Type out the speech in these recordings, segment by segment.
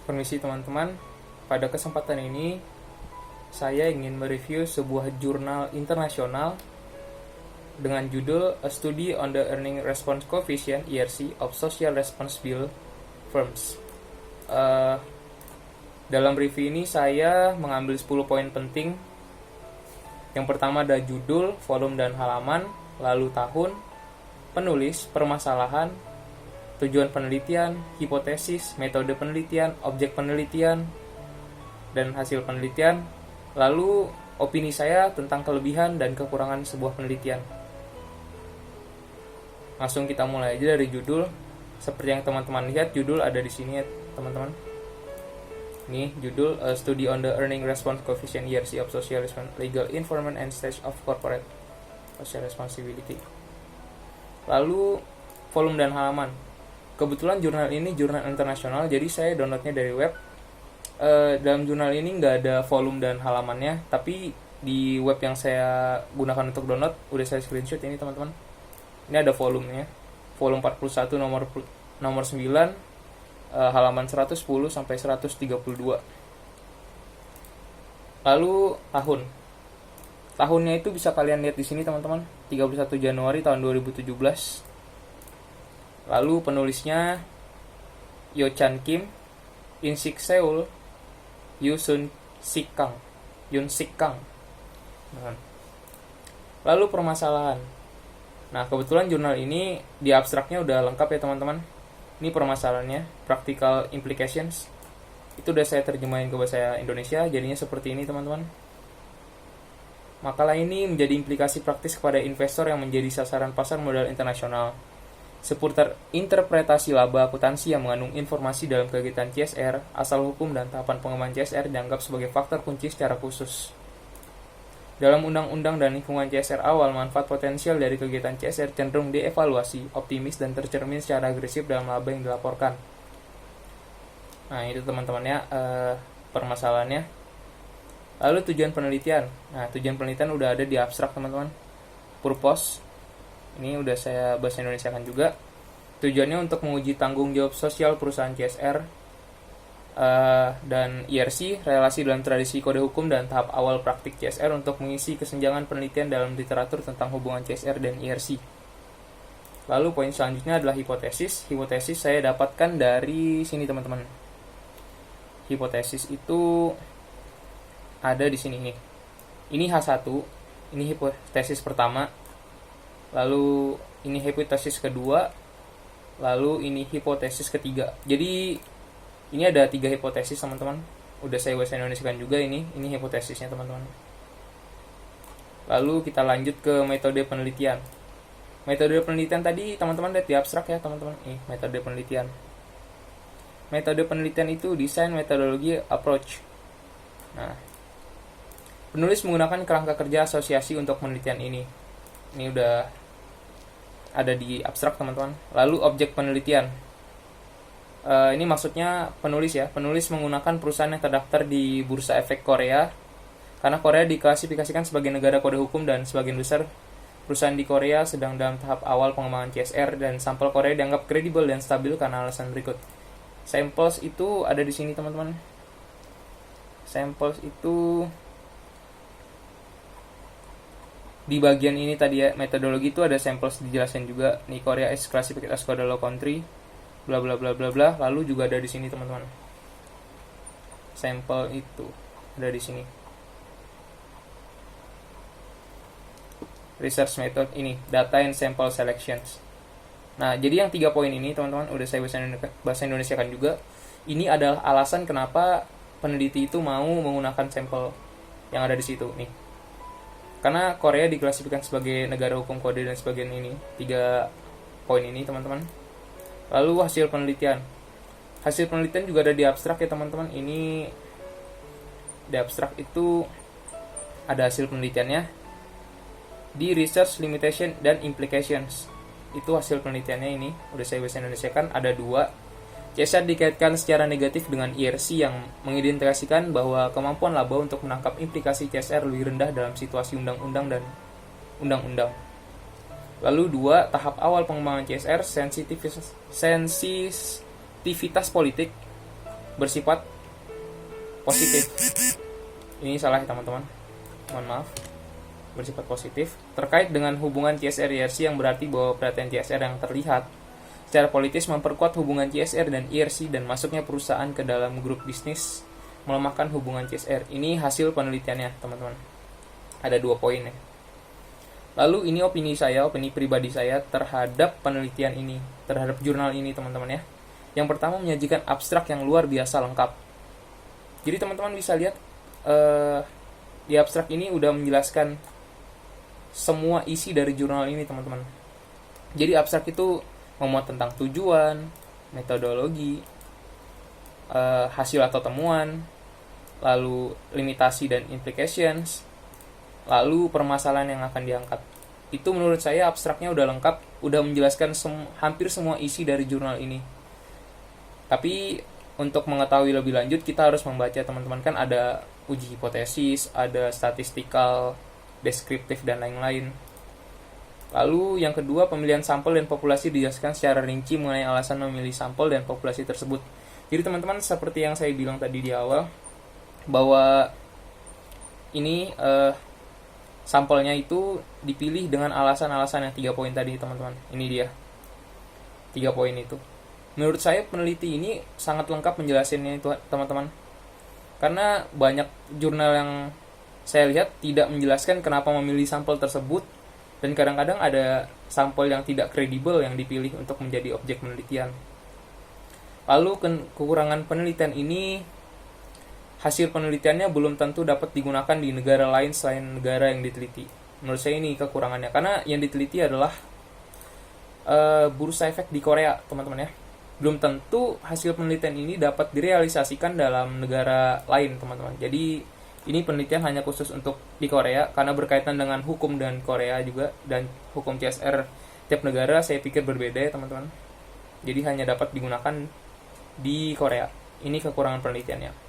Permisi teman-teman, pada kesempatan ini saya ingin mereview sebuah jurnal internasional dengan judul A Study on the Earning Response Coefficient (ERC) of Social Responsible Firms. Dalam review ini saya mengambil 10 poin penting. Yang pertama ada judul, volume dan halaman, lalu tahun, penulis, permasalahan, tujuan penelitian, hipotesis, metode penelitian, objek penelitian, dan hasil penelitian, lalu opini saya tentang kelebihan dan kekurangan sebuah penelitian. Langsung kita mulai aja dari judul. Seperti yang teman-teman lihat, judul ada di sini ya teman-teman. Ini judul A Study on the Earning Response Coefficient (ERC) of Social Legal Environment and Stage of Corporate Social Responsibility. Lalu volume dan halaman. Kebetulan jurnal ini jurnal internasional, jadi saya downloadnya dari web. Dalam jurnal ini nggak ada volume dan halamannya, tapi di web yang saya gunakan untuk download udah saya screenshot ini teman-teman. Ini ada volumenya, volume 41 nomor 9, halaman 110 sampai 132. Lalu tahunnya itu bisa kalian lihat di sini teman-teman, 31 Januari tahun 2017. Lalu penulisnya Yo Chan Kim, In Sik Seul, Yun Sik Kang. Lalu permasalahan. Nah, kebetulan jurnal ini di abstraknya udah lengkap ya teman-teman. Ini permasalahannya, practical implications. Itu udah saya terjemahin ke bahasa Indonesia, jadinya seperti ini teman-teman. Makalah ini menjadi implikasi praktis kepada investor yang menjadi sasaran pasar modal internasional. Seputar interpretasi laba akuntansi yang mengandung informasi dalam kegiatan CSR, asal hukum dan tahapan pengembangan CSR dianggap sebagai faktor kunci secara khusus. Dalam undang-undang dan lingkungan CSR awal, manfaat potensial dari kegiatan CSR cenderung dievaluasi, optimis, dan tercermin secara agresif dalam laba yang dilaporkan. Nah, itu teman-teman ya, permasalahannya. Lalu tujuan penelitian. Nah, tujuan penelitian udah ada di abstrak teman-teman. Purpose. Ini udah saya bahasa Indonesia kan juga. Tujuannya untuk menguji tanggung jawab sosial perusahaan CSR dan ERC, relasi dalam tradisi kode hukum dan tahap awal praktik CSR untuk mengisi kesenjangan penelitian dalam literatur tentang hubungan CSR dan ERC. Lalu poin selanjutnya adalah hipotesis. Hipotesis saya dapatkan dari sini teman-teman. Hipotesis itu ada di sini nih. Ini H1, ini hipotesis pertama. Lalu ini hipotesis kedua, lalu ini hipotesis ketiga. Jadi ini ada 3 hipotesis teman-teman. Udah saya bahasa Indonesiakan juga ini hipotesisnya teman-teman. Lalu kita lanjut ke metode penelitian. Metode penelitian tadi teman-teman lihat di abstrak ya teman-teman. Metode penelitian. Metode penelitian itu desain metodologi approach. Nah, penulis menggunakan kerangka kerja asosiasi untuk penelitian ini. Ini udah ada di abstrak teman-teman. Lalu objek penelitian. Ini maksudnya penulis ya. Penulis menggunakan perusahaan yang terdaftar di Bursa Efek Korea. Karena Korea diklasifikasikan sebagai negara kode hukum dan sebagian besar perusahaan di Korea sedang dalam tahap awal pengembangan CSR dan sampel Korea dianggap kredibel dan stabil karena alasan berikut. Samples itu ada di sini teman-teman. Samples itu di bagian ini tadi ya, metodologi itu ada samples dijelasin juga. Nih Korea is classified as code law country, bla bla bla bla bla. Lalu juga ada di sini teman-teman. Sampel itu ada di sini. Research method ini, data and sample selections. Nah, jadi yang 3 poin ini teman-teman udah saya bahasa Indonesia kan juga. Ini adalah alasan kenapa peneliti itu mau menggunakan sampel yang ada di situ nih. Karena Korea diklasifikasikan sebagai negara hukum kode dan sebagainya ini. 3 poin ini teman-teman. Lalu hasil penelitian. Hasil penelitian juga ada di abstrak ya teman-teman. Ini di abstrak itu ada hasil penelitiannya. Di research limitation dan implications. Itu hasil penelitiannya ini. Udah saya bahasa Indonesia kan ada 2. CSR dikaitkan secara negatif dengan ERC yang mengidentifikasikan bahwa kemampuan laba untuk menangkap implikasi CSR lebih rendah dalam situasi undang-undang dan undang-undang. Lalu 2, tahap awal pengembangan CSR, sensitivitas politik bersifat positif. Ini salah ya teman-teman, mohon maaf. Bersifat positif terkait dengan hubungan CSR-IRC, yang berarti bahwa perhatian CSR yang terlihat secara politis memperkuat hubungan CSR dan IRC, dan masuknya perusahaan ke dalam grup bisnis melemahkan hubungan CSR. Ini hasil penelitiannya teman-teman. Ada 2 poin ya. Lalu ini opini saya, opini pribadi saya terhadap penelitian ini, terhadap jurnal ini teman-teman ya. Yang pertama, menyajikan abstrak yang luar biasa lengkap. Jadi teman-teman bisa lihat di abstrak ini udah menjelaskan semua isi dari jurnal ini teman-teman. Jadi abstrak itu memuat tentang tujuan, metodologi, hasil atau temuan, lalu limitasi dan implications, lalu permasalahan yang akan diangkat. Itu menurut saya abstraknya udah lengkap, udah menjelaskan hampir semua isi dari jurnal ini. Tapi untuk mengetahui lebih lanjut kita harus membaca teman-teman, kan ada uji hipotesis, ada statistikal, deskriptif, dan lain-lain. Lalu yang kedua, pemilihan sampel dan populasi dijelaskan secara rinci mengenai alasan memilih sampel dan populasi tersebut. Jadi teman-teman, seperti yang saya bilang tadi di awal, bahwa ini sampelnya itu dipilih dengan alasan-alasan yang 3 poin tadi teman-teman. Ini dia 3 poin itu. Menurut saya peneliti ini sangat lengkap menjelasinnya itu teman-teman. Karena banyak jurnal yang saya lihat tidak menjelaskan kenapa memilih sampel tersebut, dan kadang-kadang ada sampel yang tidak kredibel yang dipilih untuk menjadi objek penelitian. Lalu kekurangan penelitian ini, hasil penelitiannya belum tentu dapat digunakan di negara lain selain negara yang diteliti. Menurut saya ini kekurangannya, karena yang diteliti adalah bursa efek di Korea teman-teman ya. Belum tentu hasil penelitian ini dapat direalisasikan dalam negara lain teman-teman. Jadi ini penelitian hanya khusus untuk di Korea karena berkaitan dengan hukum dan Korea juga, dan hukum CSR tiap negara saya pikir berbeda ya teman-teman. Jadi hanya dapat digunakan di Korea. Ini kekurangan penelitiannya.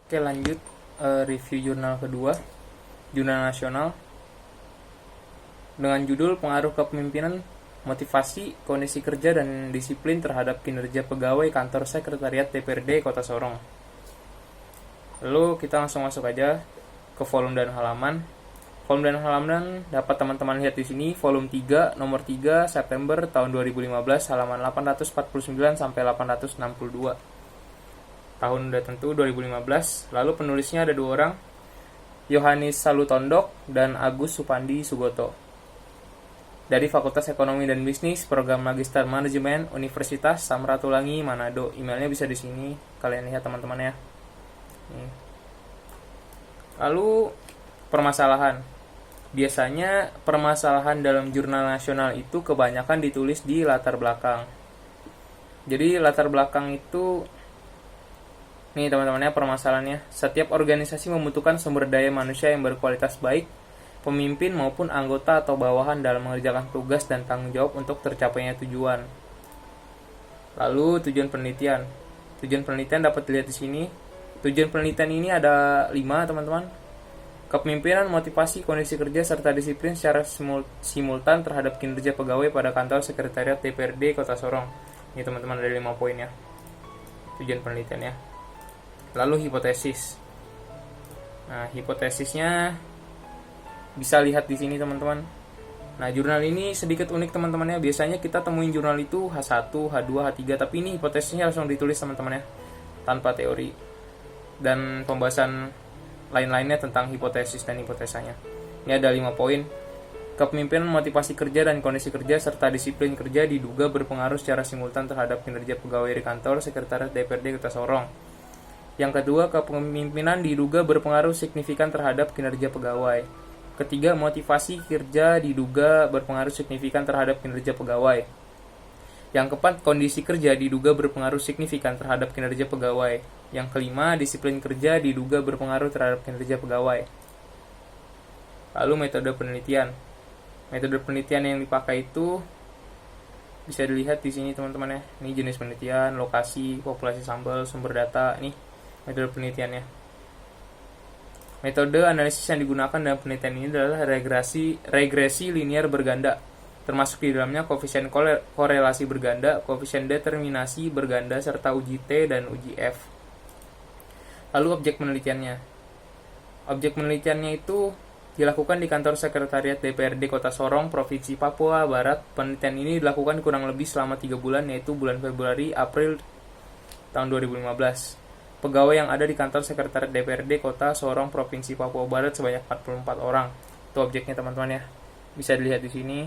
Oke, lanjut review jurnal kedua, jurnal nasional, dengan judul Pengaruh Kepemimpinan, Motivasi, Kondisi Kerja, dan Disiplin Terhadap Kinerja Pegawai Kantor Sekretariat DPRD Kota Sorong. Lalu kita langsung masuk aja ke volume dan halaman. Volume dan halaman dapat teman-teman lihat di sini, volume 3, nomor 3, September tahun 2015, halaman 849 sampai 862. Tahun udah tentu 2015. Lalu penulisnya ada 2 orang, Yohanes Salutondok dan Agus Supandi Sugoto, dari Fakultas Ekonomi dan Bisnis, Program Magister Manajemen, Universitas Samratulangi, Manado. Emailnya bisa di sini, kalian lihat teman-teman ya. Lalu permasalahan. Biasanya permasalahan dalam jurnal nasional itu kebanyakan ditulis di latar belakang. Jadi latar belakang itu, nih teman-temannya permasalahannya, setiap organisasi membutuhkan sumber daya manusia yang berkualitas baik, pemimpin maupun anggota atau bawahan dalam mengerjakan tugas dan tanggung jawab untuk tercapainya tujuan. Lalu tujuan penelitian. Tujuan penelitian dapat dilihat di sini. Tujuan penelitian ini ada 5 teman-teman. Kepemimpinan, motivasi, kondisi kerja, serta disiplin secara simultan terhadap kinerja pegawai pada kantor sekretariat DPRD Kota Sorong. Ini teman-teman ada 5 poinnya. Tujuan penelitiannya. Lalu hipotesis. Nah, hipotesisnya bisa lihat di sini teman-teman. Nah, jurnal ini sedikit unik teman-teman ya. Biasanya kita temuin jurnal itu H1, H2, H3, tapi ini hipotesisnya langsung ditulis teman-teman ya, tanpa teori dan pembahasan lain-lainnya tentang hipotesis dan hipotesanya. Ini ada 5 poin. Kepemimpinan, motivasi kerja, dan kondisi kerja, serta disiplin kerja diduga berpengaruh secara simultan terhadap kinerja pegawai di kantor sekretariat DPRD Kota Sorong. Yang kedua, kepemimpinan diduga berpengaruh signifikan terhadap kinerja pegawai. Ketiga, motivasi kerja diduga berpengaruh signifikan terhadap kinerja pegawai. Yang keempat, kondisi kerja diduga berpengaruh signifikan terhadap kinerja pegawai. Yang kelima, disiplin kerja diduga berpengaruh terhadap kinerja pegawai. Lalu metode penelitian. Metode penelitian yang dipakai itu bisa dilihat di sini teman-teman ya. Ini jenis penelitian, lokasi, populasi sampel, sumber data. Ini metode penelitiannya. Metode analisis yang digunakan dalam penelitian ini adalah regresi linear berganda, termasuk di dalamnya koefisien korelasi berganda, koefisien determinasi berganda, serta uji T dan uji F. Lalu objek penelitiannya. Objek penelitiannya itu dilakukan di kantor sekretariat DPRD Kota Sorong, Provinsi Papua Barat. Penelitian ini dilakukan kurang lebih selama 3 bulan, yaitu bulan Februari, April tahun 2015. Pegawai yang ada di kantor sekretariat DPRD Kota Sorong, Provinsi Papua Barat sebanyak 44 orang. Itu objeknya teman-teman ya. Bisa dilihat di sini.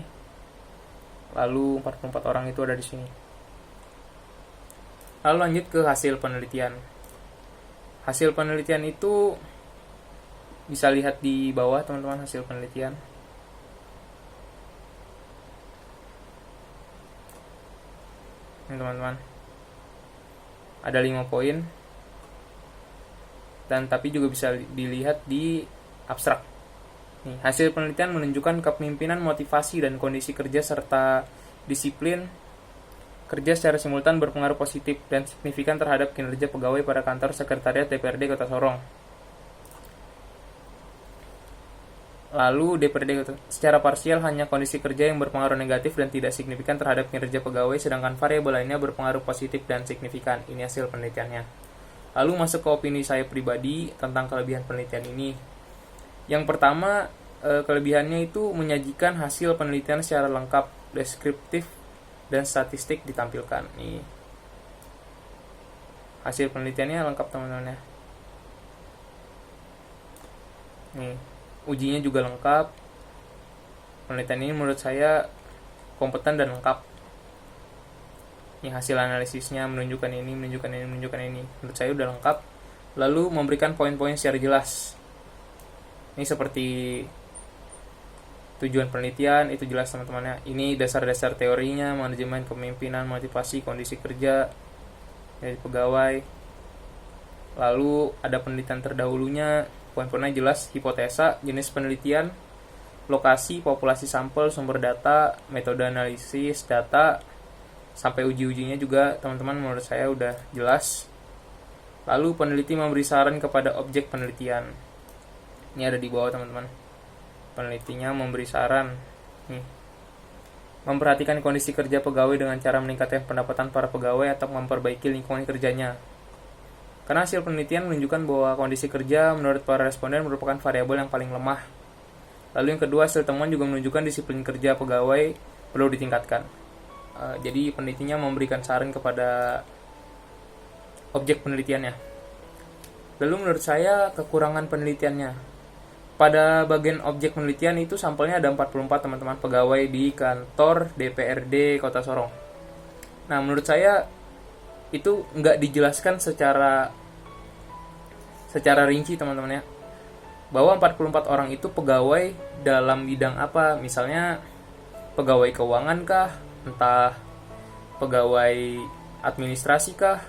Lalu 44 orang itu ada di sini. Lalu lanjut ke hasil penelitian. Hasil penelitian itu bisa lihat di bawah teman-teman, hasil penelitian. Ini teman-teman. Ada 5 poin. Dan tapi juga bisa dilihat di abstrak. Nih, hasil penelitian menunjukkan kepemimpinan, motivasi, dan kondisi kerja serta disiplin kerja secara simultan berpengaruh positif dan signifikan terhadap kinerja pegawai pada kantor sekretariat DPRD Kota Sorong. Lalu DPRD secara parsial hanya kondisi kerja yang berpengaruh negatif dan tidak signifikan terhadap kinerja pegawai, sedangkan variabel lainnya berpengaruh positif dan signifikan. Ini hasil penelitiannya. Lalu masuk ke opini saya pribadi tentang kelebihan penelitian ini. Yang pertama, kelebihannya itu menyajikan hasil penelitian secara lengkap, deskriptif, dan statistik ditampilkan. Nih, hasil penelitiannya lengkap teman-teman ya. Nih, ujinya juga lengkap. Penelitian ini menurut saya kompeten dan lengkap. Ini hasil analisisnya menunjukkan ini. Menurut saya udah lengkap. Lalu memberikan poin-poin secara jelas. Ini seperti tujuan penelitian, itu jelas teman-teman ya. Ini dasar-dasar teorinya, manajemen kepemimpinan, motivasi, kondisi kerja dari pegawai. Lalu ada penelitian terdahulunya, poin-poinnya jelas, hipotesa, jenis penelitian, lokasi, populasi sampel, sumber data, metode analisis data, sampai uji-ujinya juga teman-teman menurut saya udah jelas. Lalu peneliti memberi saran kepada objek penelitian. Ini ada di bawah teman-teman. Penelitinya memberi saran. Nih. Memperhatikan kondisi kerja pegawai dengan cara meningkatkan pendapatan para pegawai atau memperbaiki lingkungan kerjanya. Karena hasil penelitian menunjukkan bahwa kondisi kerja menurut para responden merupakan variabel yang paling lemah. Lalu yang kedua, hasil temuan juga menunjukkan disiplin kerja pegawai perlu ditingkatkan. Jadi penelitinya memberikan saran kepada objek penelitiannya. Lalu menurut saya kekurangan penelitiannya. Pada bagian objek penelitian itu sampelnya ada 44 teman-teman pegawai di kantor DPRD Kota Sorong. Nah menurut saya itu nggak dijelaskan secara rinci teman-teman ya. Bahwa 44 orang itu pegawai dalam bidang apa. Misalnya pegawai keuangan kah, entah pegawai administrasi kah,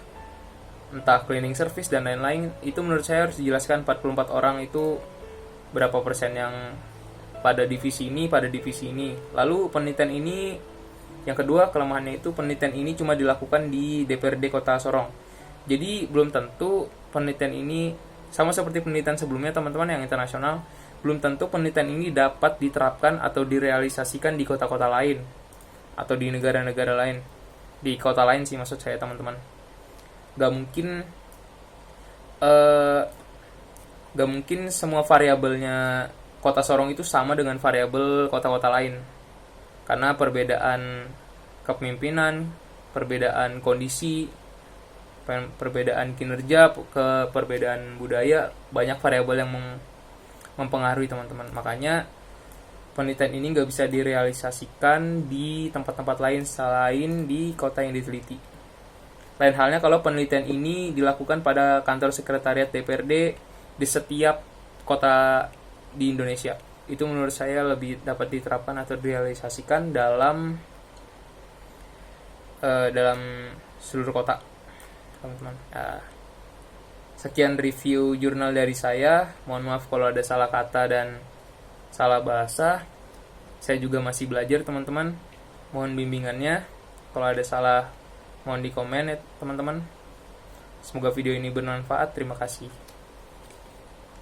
entah cleaning service dan lain-lain. Itu menurut saya harus dijelaskan 44 orang itu berapa persen yang pada divisi ini. Lalu penelitian ini, yang kedua kelemahannya itu penelitian ini cuma dilakukan di DPRD Kota Sorong. Jadi belum tentu penelitian ini, sama seperti penelitian sebelumnya teman-teman yang internasional, belum tentu penelitian ini dapat diterapkan atau direalisasikan di kota-kota lain atau di negara-negara lain. Di kota lain sih maksud saya teman-teman. Gak mungkin semua variabelnya Kota Sorong itu sama dengan variabel kota-kota lain. Karena perbedaan kepemimpinan, perbedaan kondisi, perbedaan kinerja, perbedaan budaya, banyak variabel yang mempengaruhi teman-teman. Makanya penelitian ini nggak bisa direalisasikan di tempat-tempat lain selain di kota yang diteliti. Lain halnya kalau penelitian ini dilakukan pada kantor sekretariat DPRD di setiap kota di Indonesia. Itu menurut saya lebih dapat diterapkan atau direalisasikan dalam seluruh kota, teman-teman. Sekian review jurnal dari saya. Mohon maaf kalau ada salah kata dan salah bahasa. Saya juga masih belajar teman-teman. Mohon bimbingannya. Kalau ada salah mohon di komen ya teman-teman. Semoga video ini bermanfaat. Terima kasih.